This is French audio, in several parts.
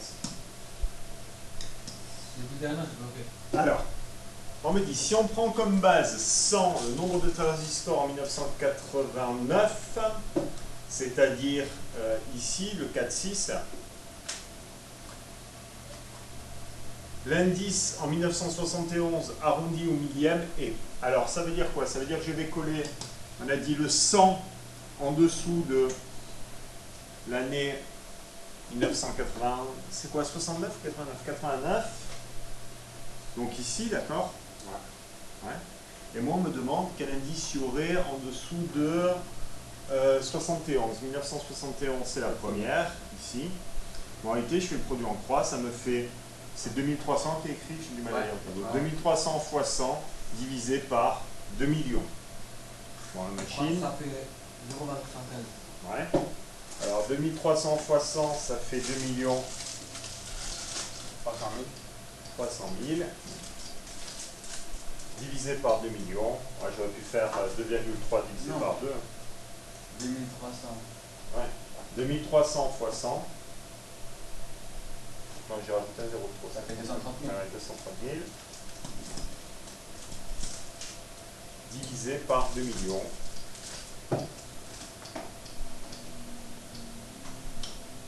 pense. Les deux dernières, j'ai bloqué. Alors, on me dit, si on prend comme base 100 le nombre de transistors en 1989, c'est-à-dire ici le 4,6, l'indice en 1971 arrondi au millième est. Alors, ça veut dire quoi? Ça veut dire que je vais coller, on a dit le 100 en dessous de l'année 1980, c'est quoi, 69 ou 89? 89. Donc ici, d'accord? Ouais. Et moi, on me demande quel indice il y aurait en dessous de 71. 1971, c'est la première, ici. Bon, en réalité, je fais le produit en croix, ça me fait... C'est 2300 qui est écrit, j'ai du mal à lire le tableau. 2300 fois 100 divisé par 2 millions. Bon, la machine... Ça fait 0,115. Ouais. Alors, 2300 fois 100, ça fait 2 millions... 300 000. 300 000. Divisé par 2 millions. Ouais, j'aurais pu faire 2,3 divisé par 2. 2300. Ouais. 2300 fois 100. Non, j'ai rajouté un 0,3. Ça fait 230 000. Ouais, 230 000. Divisé par 2 millions.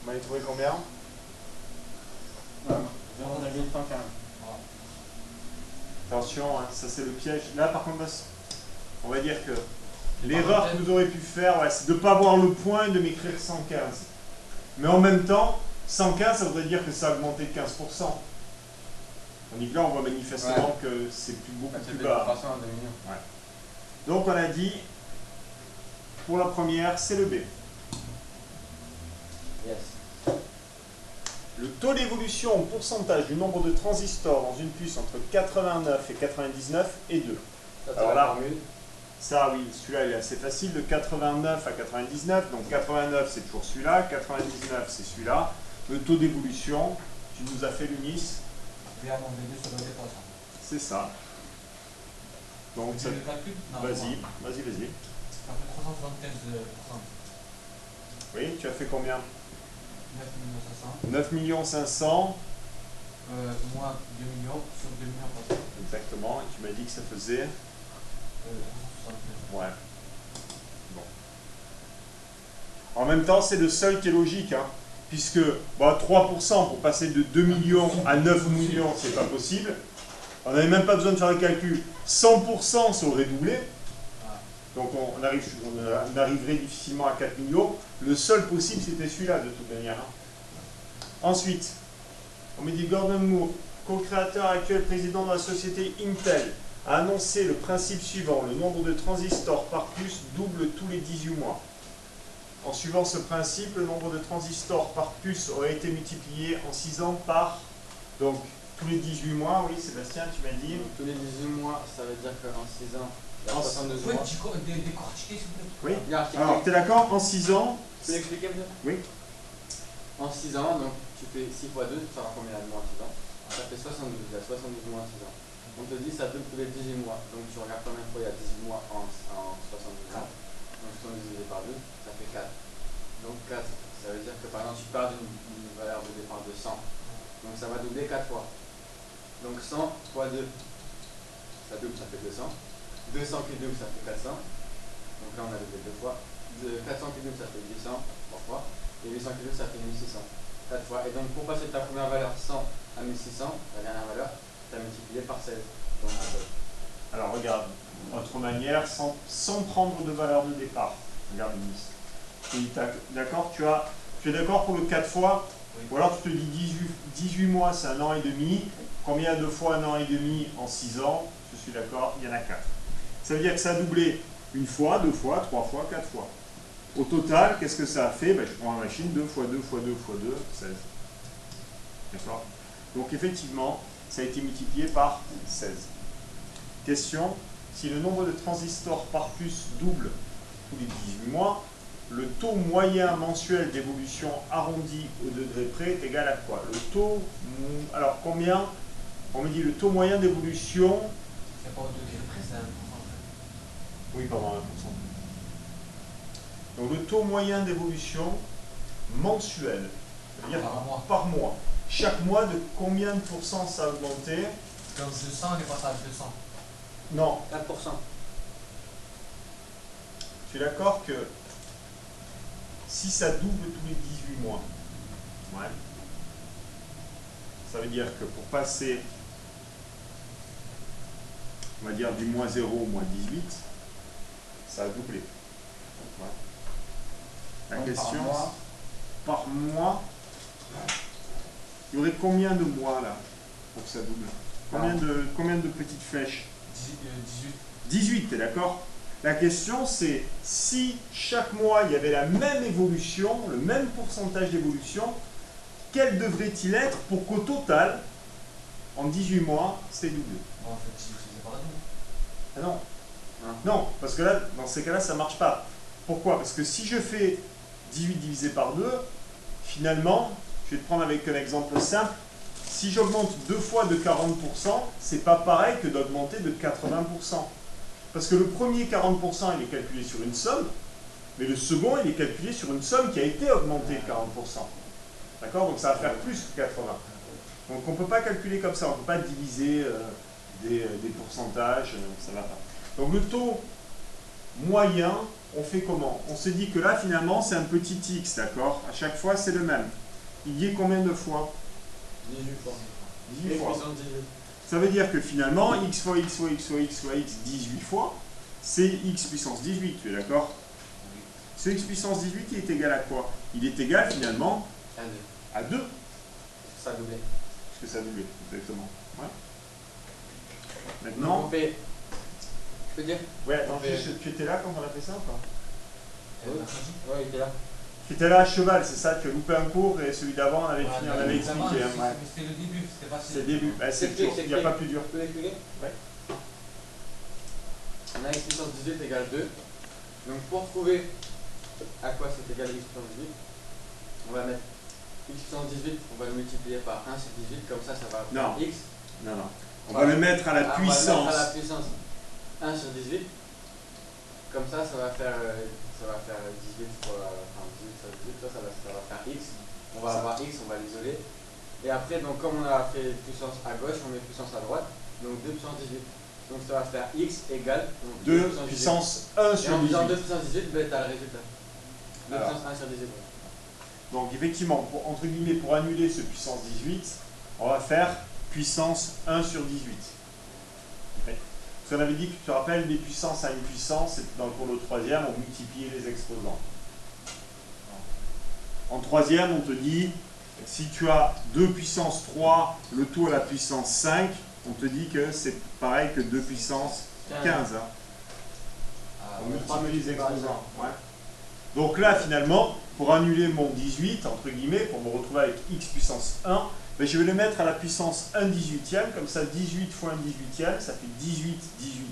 Vous m'avez trouvé combien? 0,115. Attention, hein, ça c'est le piège. Là, par contre, on va dire que l'erreur que vous aurez pu faire, ouais, c'est de ne pas voir le point et de m'écrire 115. Mais en même temps, 115, ça voudrait dire que ça a augmenté de 15%. Tandis que là, on voit manifestement que c'est beaucoup plus bas. 300 à 2 millions. Ouais. Donc, on a dit, pour la première, c'est le B. Yes. Le taux d'évolution en pourcentage du nombre de transistors dans une puce entre 89 et 99 est 2. Alors là, ça oui, celui-là il est assez facile, de 89 à 99, donc 89 c'est toujours celui-là, 99 c'est celui-là. Le taux d'évolution, tu nous as fait l'UNIS. C'est ça. Donc ça... Vas-y. Ça fait 375%. Oui, tu as fait combien? 9 500. 9 500. Moins 2 millions sur 2 millions 300. Exactement, et tu m'as dit que ça faisait... 369. Ouais. Bon. En même temps, c'est le seul qui est logique, hein, puisque 3% pour passer de 2 millions à 9 millions, c'est pas possible. On n'avait même pas besoin de faire le calcul. 100%, ça aurait doublé. Donc on arriverait difficilement à 4 millions. Le seul possible, c'était celui-là, de toute manière. Ensuite, on me dit Gordon Moore, co-créateur actuel président de la société Intel, a annoncé le principe suivant: le nombre de transistors par puce double tous les 18 mois. En suivant ce principe, le nombre de transistors par puce aurait été multiplié en 6 ans par... Donc, tous les 18 mois, oui, Sébastien, tu m'as dit... Tous les 18 mois, ça veut dire qu'en 6 ans, il y a En 62 Vous mois. pouvez décortiquer s'il vous plaît? Oui. Il y a un article. Alors, tu es d'accord? En 6 ans... Tu peux l'expliquer peut-être? Oui. En 6 ans, donc tu fais 6 fois 2, tu sauras combien il y a de mois en 6 ans. Ça fait 72, il y a 72 mois en 6 ans. On te dit ça double tous les 18 mois. Donc tu regardes combien de fois il y a 18 mois en 72 ans. Donc si on divise par 2, ça fait 4. Donc 4, ça veut dire que par exemple tu pars d'une valeur de départ de 100. Donc ça va doubler 4 fois. Donc 100 fois 2, ça double, ça fait 200. 200 qui double, ça fait 400. Donc là on a doublé 2 fois. 400 qui double, ça fait 800, 3 fois. Et 800 qui double, ça fait 1600, 4 fois. Et donc pour passer de ta première valeur 100 à 1600, la dernière valeur, tu as multiplié par 16. Donc, Alors regarde, autre manière, sans prendre de valeur de départ. Regarde Nice. D'accord, tu es d'accord pour le 4 fois? Oui. Ou alors tu te dis 18 mois, c'est 1 an et demi. Combien de fois 1 an et demi en 6 ans? Je suis d'accord, il y en a 4. Ça veut dire que ça a doublé 1 fois, 2 fois, 3 fois, 4 fois. Au total, qu'est-ce que ça a fait? Je prends la machine, 2 fois 2 fois 2 fois 2, 16. D'accord? Donc effectivement, ça a été multiplié par 16. Question, si le nombre de transistors par puce double tous les 18 mois, le taux moyen mensuel d'évolution arrondi au degré près est égal à quoi? Le taux, alors combien? On me dit le taux moyen d'évolution... C'est pas au degré près, c'est 1%. Oui, pardon, 1%. Donc le taux moyen d'évolution mensuel, c'est-à-dire par mois, chaque mois, de combien de pourcents ça a augmenté? Donc 200, on est passé à 200. Non, 4%. tu es d'accord que si ça double tous les 18 mois, ouais, ça veut dire que pour passer, on va dire du moins 0 au moins 18, ça a doublé. Ouais. La Donc, question, par mois, il y aurait combien de mois là pour que ça double? Combien de petites flèches? 18. 18, t'es d'accord? La question c'est si chaque mois il y avait la même évolution, le même pourcentage d'évolution, quel devrait-il être pour qu'au total, en 18 mois, c'est doublé? Bon, en fait, c'est pas la double. Ah non. Hein. Non, parce que là, dans ces cas-là, ça ne marche pas. Pourquoi? Parce que si je fais 18 divisé par 2, finalement, je vais te prendre avec un exemple simple, si j'augmente deux fois de 40%, c'est pas pareil que d'augmenter de 80%. Parce que le premier 40%, il est calculé sur une somme, mais le second, il est calculé sur une somme qui a été augmentée de 40%. D'accord? Donc ça va faire plus que 80. Donc on ne peut pas calculer comme ça, on ne peut pas diviser des pourcentages, ça ne va pas. Donc le taux moyen, on fait comment? On s'est dit que là, finalement, c'est un petit x, d'accord? À chaque fois, c'est le même. Il y est combien de fois? 18 fois. 18 fois. Puissance 18. Ça veut dire que finalement, x fois x fois x fois x fois x 18 fois, c'est x puissance 18, tu es d'accord? Ce x puissance 18, il est égal à quoi? Il est égal finalement À 2. à 2, Ça a doublé. parce que ça a doublé, exactement. Ouais. Donc Maintenant, on fait. Je peux dire? ouais, attends, on fait- tu étais là quand on a fait ça ou pas? Et mercredi. Ouais, il était là. Tu étais là à cheval, c'est ça? Tu as loupé un cours et celui d'avant, on avait fini, on avait Évidemment, expliqué. Hein, ouais. C'était le début, c'était pas C'est le début, bah, c'est le tour, il n'y a pas plus dur. Je peux l'expliquer? Ouais. On a x puissance 18 égale 2. Donc pour trouver à quoi c'est égal x puissance 18, on va mettre x puissance 18, on va le multiplier par 1 sur 18, comme ça va faire Non. x. Non, non. On va le mettre à la On va le puissance. mettre à la puissance 1 sur 18. Comme ça va faire 18 fois, enfin 18 sur 18, ça va faire x. On va avoir x, on va l'isoler. Et après, donc comme on a fait puissance à gauche, on met puissance à droite. Donc 2 puissance 18. Donc ça va faire x égale 2 puissance 1 18. Et sur en faisant 2 18. puissance 18, ben, tu as le résultat. 2 Alors. puissance 1 sur 18. Donc effectivement, entre guillemets, pour annuler ce puissance 18, on va faire puissance 1 sur 18. Okay. Parce qu'on avait dit que tu te rappelles, les puissances à une puissance, dans le cours de troisième, on multipliait les exposants. En troisième, on te dit, si tu as 2 puissance 3, le tout à la puissance 5, on te dit que c'est pareil que 2 puissance 15. Hein. Ah, On ouais. multiplie les exposants. Ouais. Donc là, finalement, pour annuler mon 18, entre guillemets, pour me retrouver avec x puissance 1, ben je vais le mettre à la puissance 1 18e, comme ça 18 fois 1 18e, ça fait 18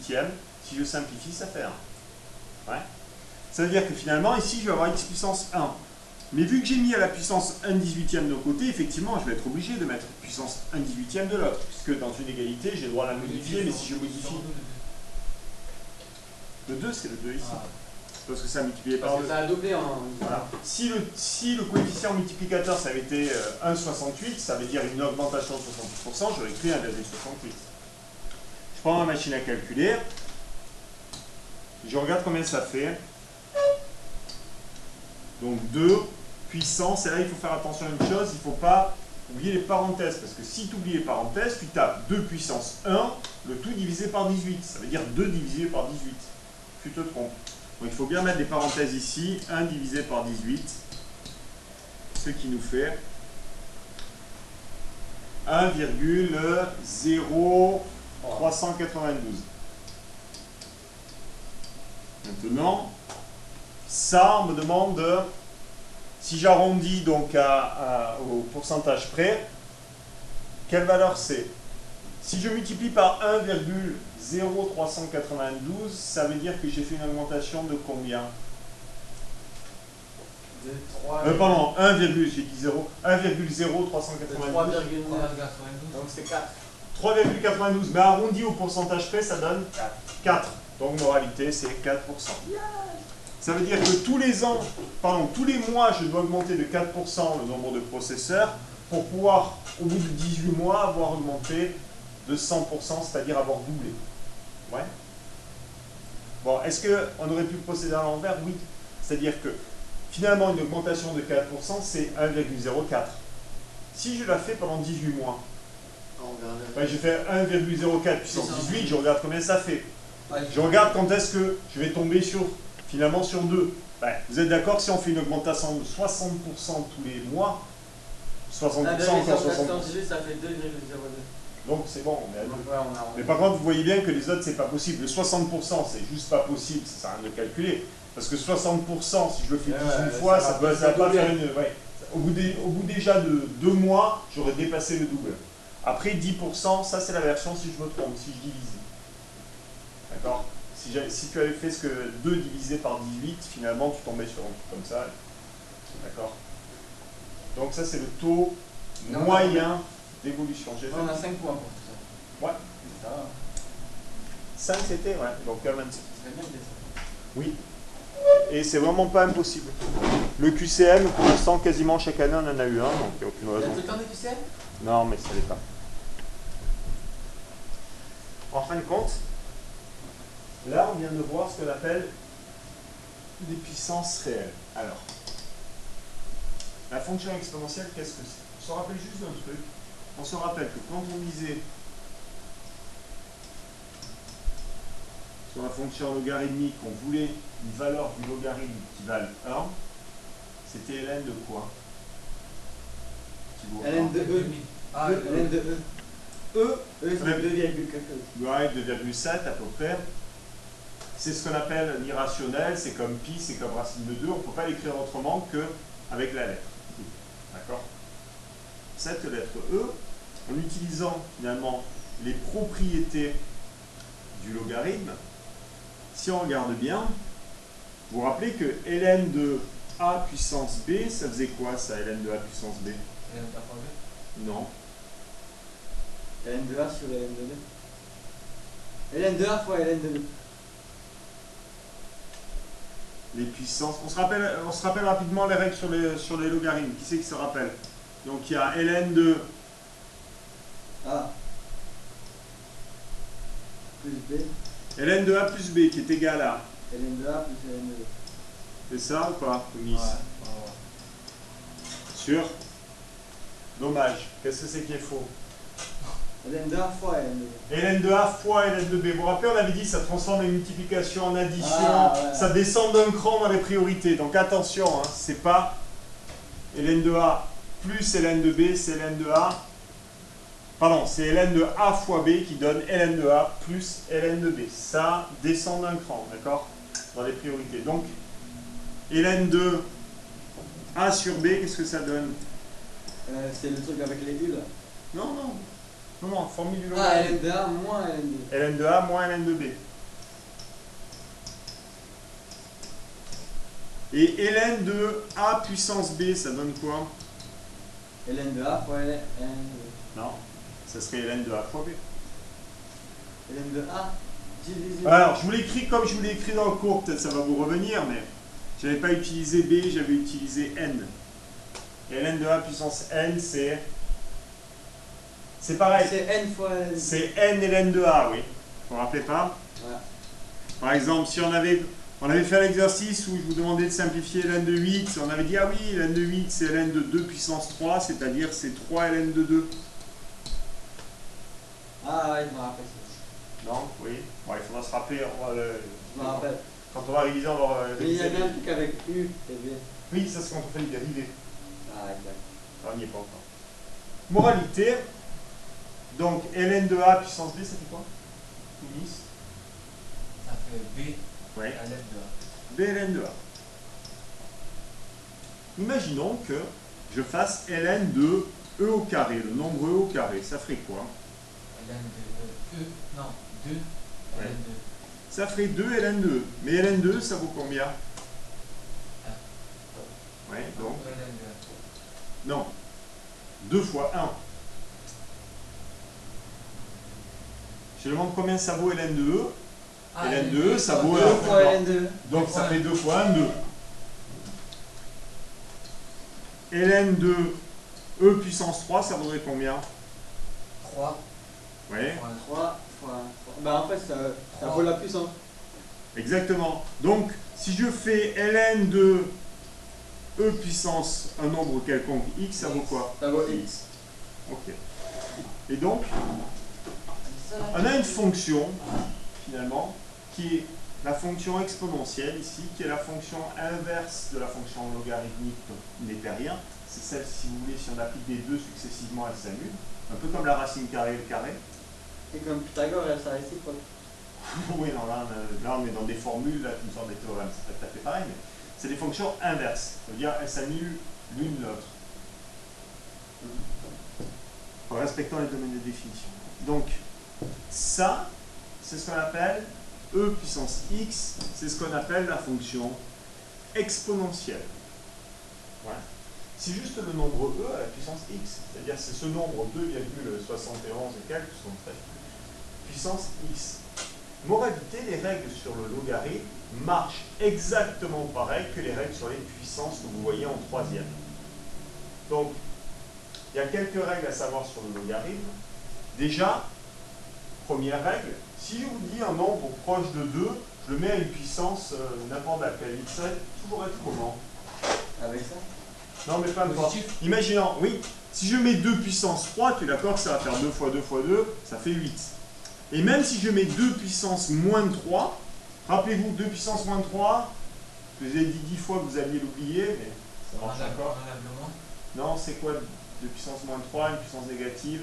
18e. Si je simplifie, ça fait 1. Ouais. Ça veut dire que finalement, ici, je vais avoir x puissance 1. Mais vu que j'ai mis à la puissance 1 18e d'un côté, effectivement, je vais être obligé de mettre puissance 1 18e de l'autre, puisque dans une égalité, j'ai le droit à la modifier, mais si je modifie... Le 2, c'est le 2 ici. Ah, Parce que ça a multiplié par Parce 2. que ça a doublé en. Voilà. Si le coefficient multiplicateur ça avait été 1,68, ça veut dire une augmentation de 68%, j'aurais écrit 1,68. Je prends ma machine à calculer, je regarde combien ça fait. Donc 2 puissance, et là il faut faire attention à une chose, il ne faut pas oublier les parenthèses, parce que si tu oublies les parenthèses, tu tapes 2 puissance 1, le tout divisé par 18, ça veut dire 2 divisé par 18. Tu te trompes. Donc il faut bien mettre des parenthèses ici, 1 divisé par 18, ce qui nous fait 1,0392. Maintenant, ça, on me demande, si j'arrondis donc au pourcentage près, quelle valeur c'est? Si je multiplie par 1,0392, ça veut dire que j'ai fait une augmentation de combien? De 3. Pardon, 1, j'ai dit 0, 1,0392. 3,9. Donc c'est 4. 3,92, mais arrondi au pourcentage près, ça donne 4. Donc moralité, c'est 4%. Ça veut dire que tous les ans, pardon, tous les mois, je dois augmenter de 4% le nombre de processeurs. pour pouvoir, au bout de 18 mois, avoir augmenté de 100%, c'est-à-dire avoir doublé. Ouais. Bon, est-ce qu'on aurait pu procéder à l'envers? Oui. C'est-à-dire que finalement, une augmentation de 4%, c'est 1,04. Si je la fais pendant 18 mois, ben, je fais 1,04 puissance 18, je regarde combien ça fait. Je regarde quand est-ce que je vais tomber finalement sur 2. Ben, vous êtes d'accord que si on fait une augmentation de 60% tous les mois, 60% encore 60%. 18, ça fait 2,02. Donc c'est bon, on est à 2. Ouais, on a Mais par contre, vous voyez bien que les autres, c'est pas possible. Le 60%, c'est juste pas possible, ça sert à rien de le calculer. Parce que 60%, si je le fais 18 fois, ça va pas faire une. Ouais. Au bout déjà de 2 mois, j'aurais dépassé le double. Après 10%, ça c'est la version si je me trompe, si je divise. D'accord? Si tu avais fait ce que 2 divisé par 18, finalement tu tombais sur un truc comme ça. D'accord? Donc ça c'est le taux moyen d'évolution. On a 5 points pour tout ça. Ouais. Ça va. 5 c'était, ouais. Donc quand même. Ça serait bien de ça. Oui. Et c'est vraiment pas impossible. Le QCM, pour l'instant, quasiment chaque année, on en a eu un, donc il n'y a aucune Il y a raison. tout le temps des QCM? Non, mais ça l'est pas. En fin de compte, là, on vient de voir ce qu'on appelle les puissances réelles. Alors, la fonction exponentielle, qu'est-ce que c'est? On se rappelle juste d'un truc. On se rappelle que quand on disait sur la fonction logarithmique, on voulait une valeur du logarithme qui vale 1, c'était ln de quoi? Qui vaut ln de E. Ah, ln de E. E, c'est 2, quelque chose. Ouais, 2,7 à peu près. C'est ce qu'on appelle l'irrationnel, c'est comme pi, c'est comme racine de 2. On ne peut pas l'écrire autrement qu'avec la lettre. D'accord? Cette lettre E, en utilisant finalement les propriétés du logarithme, si on regarde bien, vous vous rappelez que ln de a puissance b, ça faisait quoi ça, ln de a puissance b? Non. ln de A sur ln de 2. ln de A fois ln de 2. Les puissances. On se rappelle rapidement les règles sur les logarithmes. Qui c'est qui se rappelle? Donc il y a ln de A plus B. ln de a plus b qui est égal à. ln de A plus ln de 2. C'est ça ou pas, Denis? Ouais. Sûr? Dommage. Qu'est-ce que c'est qui est faux? ln de A fois ln de 2. ln de a fois ln de b. Vous vous rappelez, on avait dit ça transforme les multiplications en addition, Ouais. ça descend d'un cran dans les priorités. Donc attention, hein, c'est pas ln de a plus ln de b, c'est ln de a. Pardon, c'est ln de a fois b qui donne ln de a plus ln de b. Ça descend d'un cran, d'accord? Dans les priorités. Donc, ln de a sur b, qu'est-ce que ça donne? C'est le truc avec les U là. Non, non. Non, formule du Ah, logarithme. ln de A moins ln de 2. ln de a moins ln de b. Et ln de a puissance b, ça donne quoi? ln de A fois ln de 2. Non, ça serait ln de a fois b. ln de A divisé. Alors, je vous l'écris comme je vous l'ai écrit dans le cours, peut-être ça va vous revenir, mais je n'avais pas utilisé b, j'avais utilisé n. Et ln de a puissance n, c'est pareil. C'est n fois ln. C'est n ln de a, oui. Vous vous rappelez pas? Ouais. Par exemple, si on avait fait l'exercice où je vous demandais de simplifier ln de 8, on avait dit, ah oui, ln de 8, c'est ln de 2 puissance 3, c'est-à-dire c'est 3 ln de 2. Ah ouais, je me rappelle ça. Non? Oui. Bon, il faudra se rappeler. Je me rappelle. Quand on va réviser, on va Mais il y a réviser. bien un truc avec U et B. Oui, ça c'est quand on fait les dérivés. Ah, exact. On n'y est pas encore. Moralité. Donc, ln de a puissance b, ça fait quoi? Unis. Ça fait B Oui. à l'aide de b ln de a. Imaginons que je fasse ln de e au carré, le nombre e au carré. Ça ferait quoi? ln de E. Non, 2 Ouais. ln de Ça ferait 2 ln de e. Mais ln de e, ça vaut combien? Oui, donc. ln de Non. 2 fois 1. Je demande combien ça vaut ln de e. ln de e, ça vaut 2 fois ln de 2. Donc ça fait 2 fois 1, 2. ln de E puissance 3, ça vaudrait combien? 3. Oui, 3 fois. Bah en fait, ça vaut la puissance. exactement. Donc, si je fais ln de E puissance un nombre quelconque x, ça vaut quoi? Ça vaut x. Ok. Et donc, on a une fonction, finalement, qui est la fonction exponentielle ici, qui est la fonction inverse de la fonction logarithmique népérien. C'est celle, si vous voulez, si on applique des 2 successivement, elle s'annule. Un peu comme la racine carrée et le carré. Et comme Pythagore, elle s'est réciproque. Oui, non, là, on est dans des formules, là, qui me sortent des théorèmes. C'est pas tout à fait pareil, mais c'est des fonctions inverses. C'est-à-dire, elles s'annulent l'une l'autre. En respectant les domaines de définition. Donc, ça, c'est ce qu'on appelle E puissance x, c'est ce qu'on appelle la fonction exponentielle. Voilà. C'est juste le nombre E à la puissance x, c'est-à-dire c'est ce nombre 2,71 et quelques, puissance x. Moralité, les règles sur le logarithme marchent exactement pareil que les règles sur les puissances que vous voyez en troisième. Donc, il y a quelques règles à savoir sur le logarithme. Déjà, première règle, si je vous dis un nombre proche de 2, je le mets à une puissance n'importe laquelle. Il serait toujours être comment? Avec ça? Non, mais pas importe. Positif. Imaginons, oui, si je mets 2 puissance 3, tu es d'accord que ça va faire 2 fois 2 fois 2, ça fait 8. Et même si je mets 2 puissance moins 3, rappelez-vous, 2 puissance moins 3, je vous ai dit 10 fois que vous alliez l'oublier, mais ça marche encore. Non, c'est quoi 2 puissance moins 3, une puissance négative?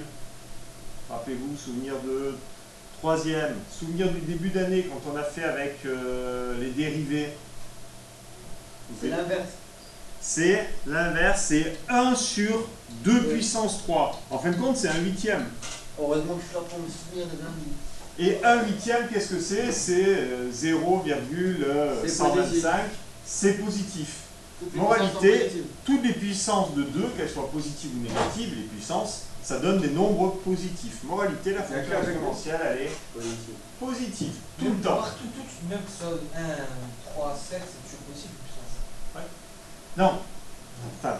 Rappelez-vous, souvenir de troisième, souvenir du début d'année quand on a fait avec les dérivés. C'est l'inverse. C'est l'inverse, c'est 1 sur 2 puissance 3. En fin de compte, c'est un huitième. Heureusement que je suis là pour me souvenir de lundi. Et 1 huitième, qu'est-ce que c'est? C'est 0,125. C'est positif. Toutes les Moralité, puissances sont positives. toutes les puissances de 2, qu'elles soient positives ou négatives, les puissances, ça donne des nombres positifs. Moralité, la fonction D'accord. exponentielle, elle est Positive. positive. Tout le temps. Partout, même que ce soit 1, 3, 7, c'est toujours possible. Puissance. Non. Enfin,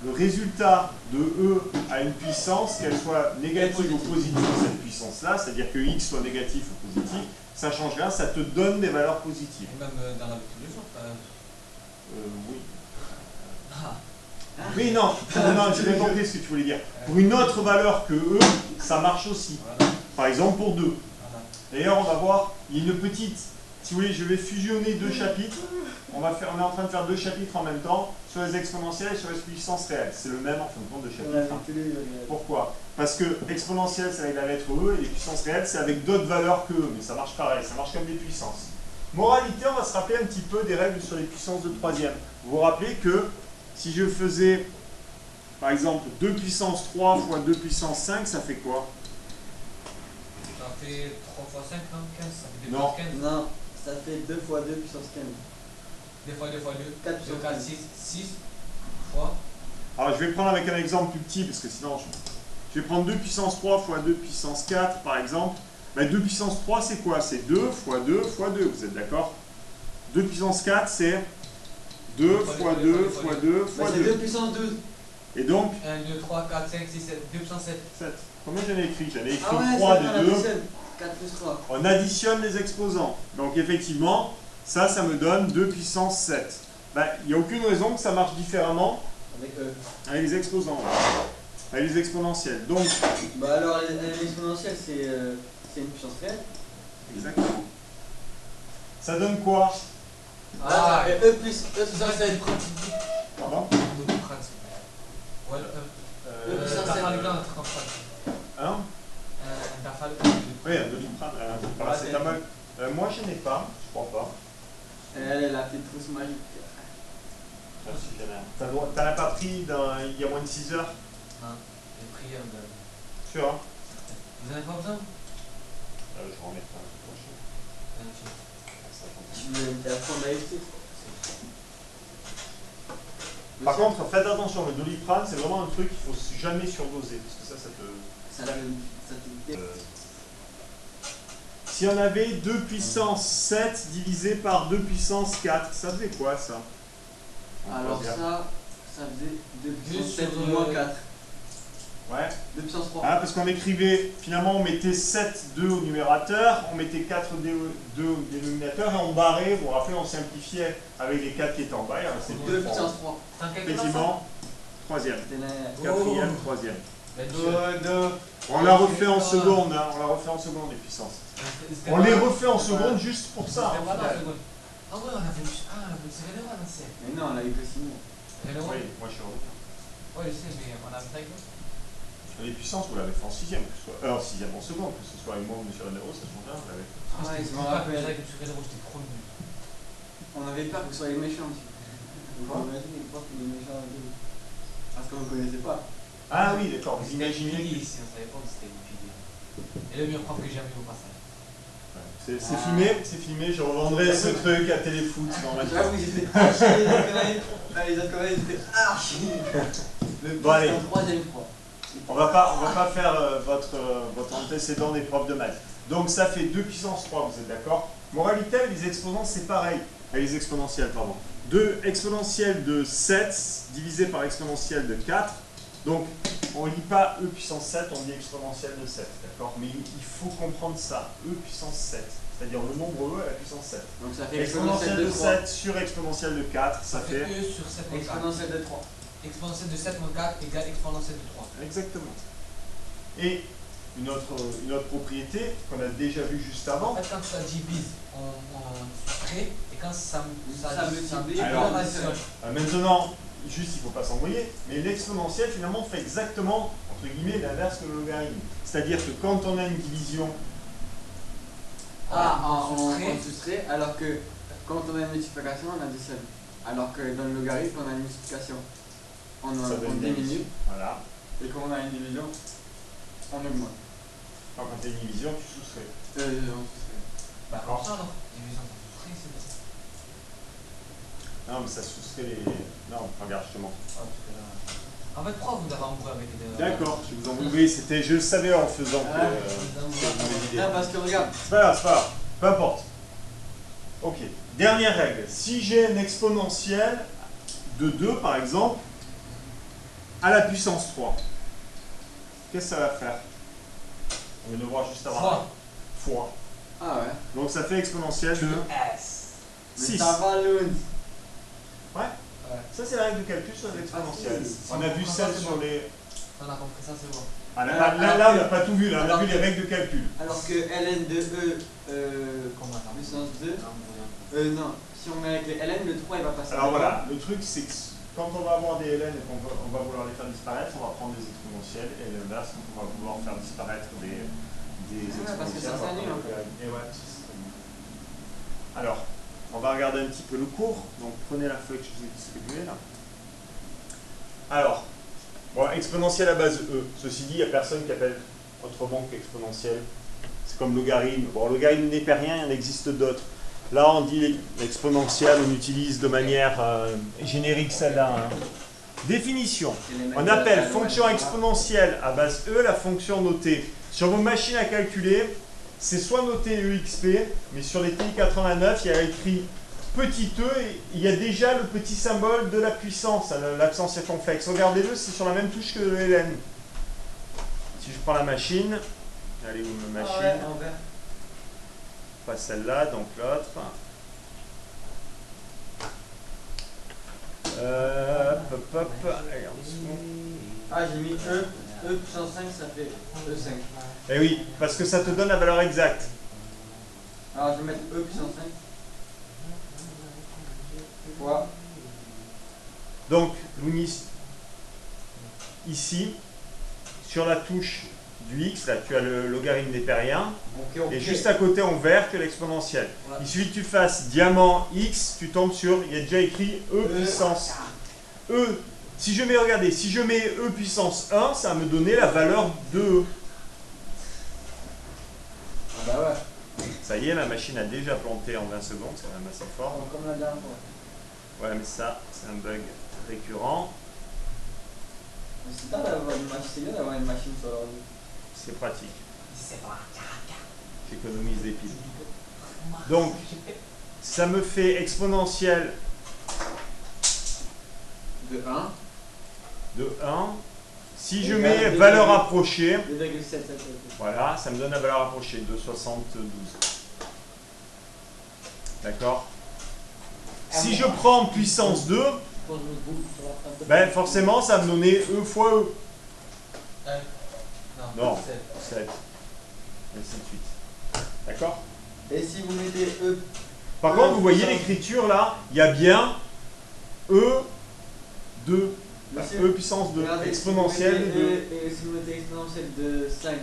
le résultat de E à une puissance, qu'elle soit négative ou positive, cette puissance-là, c'est-à-dire que x soit négatif ou positif, ça change rien, ça te donne des valeurs positives. Et même dans la vie de tous les jours. Oui. Ah. Oui, non, non, j'ai bien compris ce que tu voulais dire. Pour une autre valeur que E, ça marche aussi. Voilà. Par exemple, pour 2. Voilà. D'ailleurs, on va voir, il y a une petite, si vous voulez, je vais fusionner 2 chapitres. On est en train de faire 2 chapitres en même temps, sur les exponentielles et sur les puissances réelles. C'est le même en fin de compte de chapitre. Pourquoi? Parce que exponentielle, c'est avec la lettre E, et les puissances réelles, c'est avec d'autres valeurs que E, mais ça marche pareil, ça marche comme des puissances. Moralité, on va se rappeler un petit peu des règles sur les puissances de troisième. Vous vous rappelez que si je faisais, par exemple, 2 puissance 3 fois 2 puissance 5, ça fait quoi? Ça fait 3 fois 5, 15. Ça fait 2 Non. fois 15. Non, ça fait 2 fois 2 puissance 15. 2 fois 2 fois 2. 4 2, puissance 4, 15. 6 fois. Alors, je vais prendre avec un exemple plus petit, parce que sinon, je vais prendre 2 puissance 3 fois 2 puissance 4, par exemple. Ben, 2 puissance 3, c'est quoi? C'est 2 fois 2 fois 2, vous êtes d'accord? 2 puissance 4, c'est 2 fois 2 fois 2 fois C'est 2 2. puissance 12. Et donc, 1, 2, 3, 4, 5, 6, 7. 2 puissance 7. 7. Combien j'en ai écrit? J'en ai écrit Ah ouais, 3 c'est de 2. 4 plus 3. On additionne les exposants. Donc, effectivement, ça me donne 2 puissance 7. Ben, il n'y a aucune raison que ça marche différemment Avec avec les exposants, avec les exponentielles. Donc, Bah alors, l'exponentielle, c'est une puissance réelle. exactement. Ça donne quoi? Ah, ça fait E plus E Ça, c'est le principe. Pardon? Le principe. Ouais, ça, c'est- un truc comme ça. Hein? Un rafale. Oui, un doliprane, un paracétamol. Moi, je n'ai pas, je crois pas. Elle est la petite trousse magique. Merci, j'en ai un. T'en as pas pris il y a moins de 6 heures? Hein, j'ai pris un de. Sûr, hein? Vous en avez pas besoin? Je remettrai un peu prochain. Tu veux apprendre à écrire. Par contre, faites attention, le doliprane, c'est vraiment un truc qu'il faut jamais surdoser, parce que ça te... Ça te Si on avait 2 puissance 7 divisé par 2 puissance 4, ça faisait quoi, ça? Alors ça faisait 2 puissance 7 sur, moins 4. Ouais. 2 puissance 3. Parce qu'on écrivait, finalement, on mettait 7, 2 au numérateur, on mettait 4, 2 au dénominateur, et on barrait, vous vous rappelez, on simplifiait avec les 4 qui étaient en bas, il restait 2 puissance 3. T'as un calcul effectivement, troisième, C'était la- quatrième, troisième. Deux. On l'a refait en seconde, hein, on l'a refait en seconde, les puissances. On les refait en seconde juste pour ça. C'était en pas dans la final. seconde. Ah ouais, on a fait c'est Renault à l'ancienne. Mais non, on a eu que 6 mois. Renault. Oui, moi je suis revenu. Ouais, je sais, mais on a fait avec nous. Les puissances, vous l'avez fait en sixième, que ce soit, en sixième en seconde, que ce soit avec moi ou monsieur Renero, ça change rien, vous l'avez fait. Ah ouais, je me C'est rappelle. vrai que sur Renault, j'étais trop nul. On avait peur que ce soit les méchants aussi. Vous Quoi imaginez une fois que les méchants avaient. Parce qu'on ne connaissait pas. Ah oui, d'accord, vous C'était imaginez. Pili ici, on savait pas que c'était Pili. Et le meilleur prof que j'ai eu au passage. C'est filmé, je revendrai ce truc à Téléfoot dans ma J'avoue, ils étaient archi, les autres conneries. Là, les autres conneries, ils étaient archi. Le Bon, allez. en troisième fois. On va pas faire votre antécédent des profs de maths. Donc ça fait 2 puissance 3, vous êtes d'accord? Moralité, les exposants, c'est pareil. Les exponentielles, pardon. 2 exponentielles de 7 divisé par exponentielle de 4. Donc, on ne lit pas e puissance 7, on dit exponentielle de 7, d'accord? Mais il faut comprendre ça, e puissance 7, c'est-à-dire le nombre e à la puissance 7. Donc ça fait Exponentielle de 3. 7 sur exponentielle de 4, ça fait... E sur 7 moins 4. Exponentielle de 3. Exponentielle de 7 moins 4 égale exponentielle de 3. Exactement. Et une autre propriété qu'on a déjà vue juste avant. En fait, quand ça divise, on soustrait, et quand ça multiplie, alors, additionne. Maintenant, juste il ne faut pas s'embrouiller, mais l'exponentielle finalement fait exactement, entre guillemets, l'inverse que le logarithme. C'est-à-dire que quand on a une division, On soustrait. soustrait, alors que quand on a une multiplication, on additionne. Alors que dans le logarithme, on a une multiplication. On ça donne une diminue, division. Voilà. et quand on a une division, on augmente. Alors, quand tu as une division, tu soustrais. On soustrait. Bah, comme ça alors. Division par soustrait, c'est bien. Non, mais ça soustrait les... Non, regarde, je te montre. En fait, pourquoi vous avez embrouillé avec les. D'accord, je vous en oui, c'était, je le savais en faisant que, Ah, que vous m'avez dit. Non, parce que regarde, C'est pas grave, peu importe. Ok, dernière règle. Si j'ai une exponentielle de 2, par exemple, à la puissance 3, qu'est-ce que ça va faire? On vient de voir juste avant. Fois. Fois. ah ouais. Donc ça fait exponentielle de S. Mais 6. ça va, Loun. Ouais. Ça, c'est la règle de calcul sur les exponentielles. On a vu celle sur les... On a compris ça, c'est bon. Ah, là, on n'a pas tout vu, là. On a vu les règles de calcul. Alors que ln de Comment ça puissance 2, non, si on met avec les ln, le 3 il va passer. Alors voilà, le truc c'est que quand on va avoir des ln et qu'on va vouloir les faire disparaître, on va prendre des exponentielles et l'inverse, quand on va vouloir faire disparaître des exponentielles. parce que ça on va s'annule, prendre en fait. des- et ouais, ça s'annule. Alors, on va regarder un petit peu le cours. Donc prenez la feuille que je vous ai distribuée là. Alors, bon, exponentielle à base E. Ceci dit, il n'y a personne qui appelle autrement qu'exponentielle. C'est comme logarithme. Bon, logarithme népérien, il en existe d'autres. Là, on dit l'exponentielle, on utilise de manière générique celle-là. Hein. Définition. On appelle fonction exponentielle à base E la fonction notée. Sur vos machines à calculer, c'est soit noté EXP, mais sur les TI-89, il y a écrit petit e et il y a déjà le petit symbole de la puissance, l'accent circonflexe. Regardez-le, c'est sur la même touche que le ln. Si je prends la machine, allez où ma machine? Ah ouais, en vert. Pas celle-là, donc l'autre. Hop, allez, en dessous. Ah, j'ai mis E puissance 5, ça fait E5. Eh oui, parce que ça te donne la valeur exacte. Alors je vais mettre E puissance 5. Fois. Donc, Lounis, ici, sur la touche du x, là tu as le logarithme népérien, Ok. et juste à côté en vert que l'exponentielle. Ouais. Il suffit que tu fasses diamant x, tu tombes sur, il y a déjà écrit e puissance. E, si je mets, regardez, si je mets e puissance 1, ça va me donner la valeur de e. Ah bah ouais. Ça y est, ma machine a déjà planté en 20 secondes, c'est quand même assez fort. Comme la dernière fois. Ouais, mais ça, c'est un bug récurrent. Mais c'est bien d'avoir une machine, c'est bien d'avoir une machine sur l'ordi. C'est pratique. C'est pas. J'économise des piles. Donc, ça me fait exponentielle De 1. de 1 Si je mets valeur approchée, 2,7. voilà, ça me donne la valeur approchée de 72. D'accord? Si je prends puissance 2, ben forcément ça va me donner E fois E. Non. 7. Et ainsi de suite. D'accord? Et si vous mettez E. Par contre, vous voyez l'écriture là, il y a bien E2. E puissance 2, Regardez, exponentielle si de 2. Et si vous mettez exponentielle de 5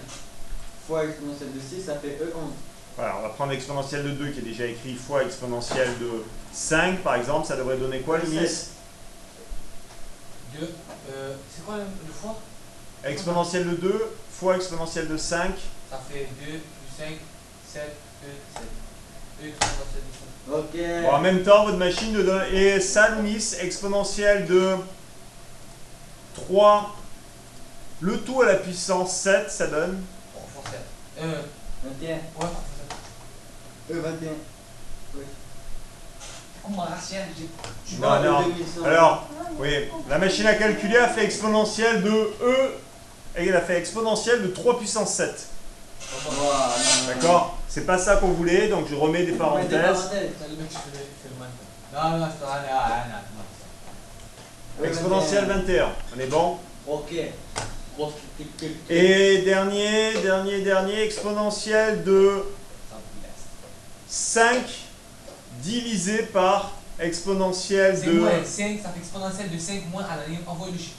fois exponentielle de 6, ça fait E11. Voilà, on va prendre l'exponentielle de 2 qui est déjà écrit fois exponentielle de 5 par exemple, ça devrait donner quoi, Lunis? 2. C'est quoi le fois? Exponentielle de 2 fois exponentielle de 5. Ça fait 2 plus 5, 7, E, 7. E exponentielle de 5. Ok. Bon, en même temps, votre machine de donne. Et ça, Lunis, exponentielle de 3. Le tout à la puissance 7, ça donne 3 fois 7. 21. Ouais, 3 fois 7. E21. Oui. Comment Rachel, tu Non, vois non. 2100. Alors, oui, la machine à calculer a fait exponentielle de E. Et elle a fait exponentielle de 3 puissance 7. Voilà. D'accord? C'est pas ça qu'on voulait, donc je remets des parenthèses. T'as le mec qui fait le man. Non, non, je te rends. Non. Exponentielle 21. On est bon? Ok. Et dernier, exponentielle de 5 divisé par exponentielle C'est de moins 5, ça fait exponentielle de 5 moins à la ligne. Envoyez le chiffre.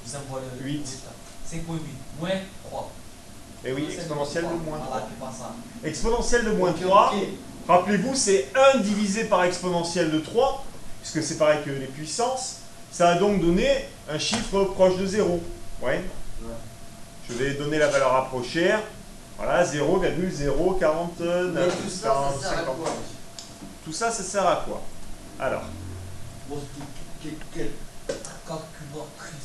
Je vous envoie le 8. 5.8 moins 3. Et oui, exponentielle de moins Voilà, 3. tu passes ça. Exponentielle de moins Ok, 3. ok. Rappelez-vous, c'est 1 divisé par exponentielle de 3, puisque c'est pareil que les puissances. Ça a donc donné un chiffre proche de 0. Ouais. Je vais donner la valeur approchée. Voilà, 0,049. Mais tout ça, ça sert à quoi? Tout ça, ça sert à quoi? Alors, Bon, Calculatrice.